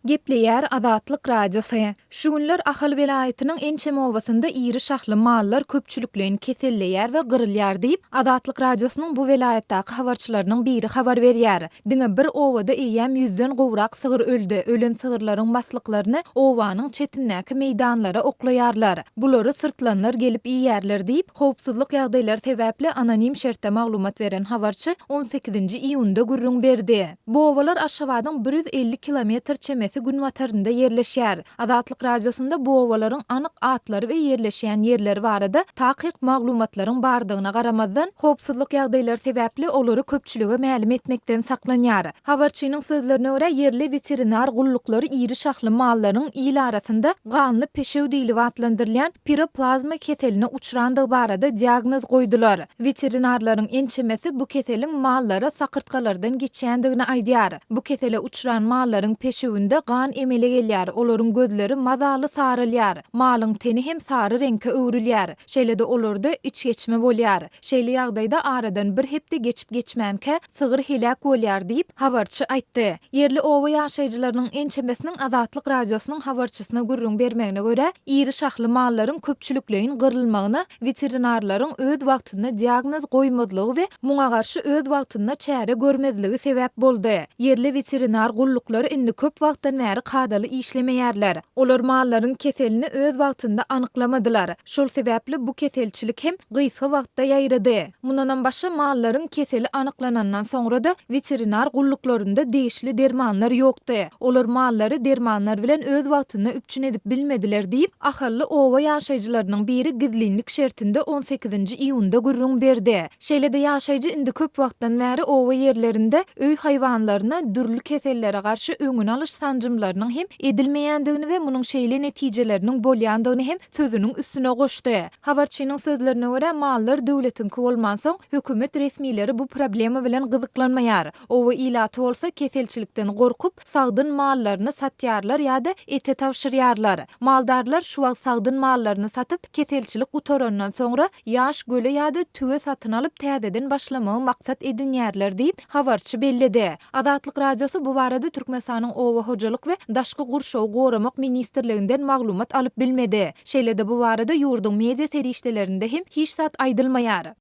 Gepleýär Azatlyk radiosu. Şu günler Ahal welaýatynyň ençem owasynda iri şahly mallar köpçülikleýin keselleýär we gyrylýar diýip Azatlyk radiosynyň bu welaýatdaky habarçylarynyň biri habar berýär. Diňe bir owada eýem 100den gowrak sygyr öldü. Ölen sygyrlaryň maslyklaryny owanyň çetindäki meýdanlara oklaýarlar. Bulary sırtlanlar gelip iýýärler diýip howpsuzlyk ýagdaýlary sebäpli anonim şertde maglumat beren habarçy 18-nji iýunda gürrüň berdi. Bu owalar Aşgabatyň 150 kilometr çemesi gün watarynda yerleşýär. Azatlyk radiosunda bu owalaryň anyk atlary we yerleşýän yerleri barada takyk maglumatlaryň bardygyna garamazdan howpsuzlyk ýagdaýlary sebäpli olary köpçülüge ma'lum etmekden saklanýar. Habarçynyň sözlerine görä yerli veterinar gullukları iri şahly mallaryň ýyl arasynda ganly peşew diýilip atlandyrylýan piroplazma keseline uçrandygy barada diagnoz goýdular. Veterinarlaryň ençemesi bu keseliň mallara sakyrtgalardan geçýändigini aýdýar. Bu kesele uçran mallaryň peşewinde gan emele gelýär, olaryň gözleri mazaly sarylýar. Malyň teni hem sary reňke öwrülýär. Şeýle-de olarda iç geçme bolýar. Şeýle ýagdaýda aradan bir hepde geçip geçmänke sygyr helak bolýar diýip habarçy aýtdy. Yerli owa ýaşaýjylarynyň ençemesiniň Azatlyk radiosynyň habarçysyna gürrüň bermegine görä, iri şahly mallaryň köpçülikleýin gyrylmagyna veterinarlaryň öz wagtynda diagnoz goýmazlygy we muňa garşy öz wagtynda çäre görmezligi sebäp boldy. Yerli veterinar gullukları indi köp wagtdan bäri kadaly işlemeýärler. Olar mallaryň keselini öz wagtynda anyklamadylar. Şol sebäpli bu keselçilik hem gysga wagtda ýaýrady. Mundan başga mallaryň keseli anyklanandan soňra da veterinar gulluklarynda değişli dermanlar ýokdy. Olar mallary dermanlar bilen öz wagtynda üpçün edip bilmediler diýip ahylly owa ýaşaýjylarynyň biri gizlinlik şertinde 18-nji iýunda gürrüň berdi. Şeýle-de ýaşaýjy indi köp wagtdan bäri owa ýerlerinde öý haýwanlaryna dürli kesellere garşy öňüni alyş sanjymlarynyň hem edilmeýändigini we munyň şeýle netijeleriniň bolýandygyny hem sözüniň üstüne goşdy. Habarçynyň sözlerine görä mallar döwletinki bolman soň hökümet resmileri bu problema bilen gyzyklanmaýar. Owa ilaty bolsa keselçilikden gorkup sagdyn mallaryny satýarlar ýa-da ete tawşyrýarlar. Maldarlar şu wagt sagdyn mallaryny satyp keselçilik gutarandan soňra ýaş göle ýa-da tüge satyn alyp täzeden başlamagy maksat edinýärler diýip habarçy bellidi. Azatlyk radiosu bu barada Türkmenistanyň owa hojalyk we daşky gurşaw goramak ministrliginden maglumat alyp bilmedi. Şeýle-de bu barada ýurdun media terişdelerinde hem hiç zat aýdylmaýar.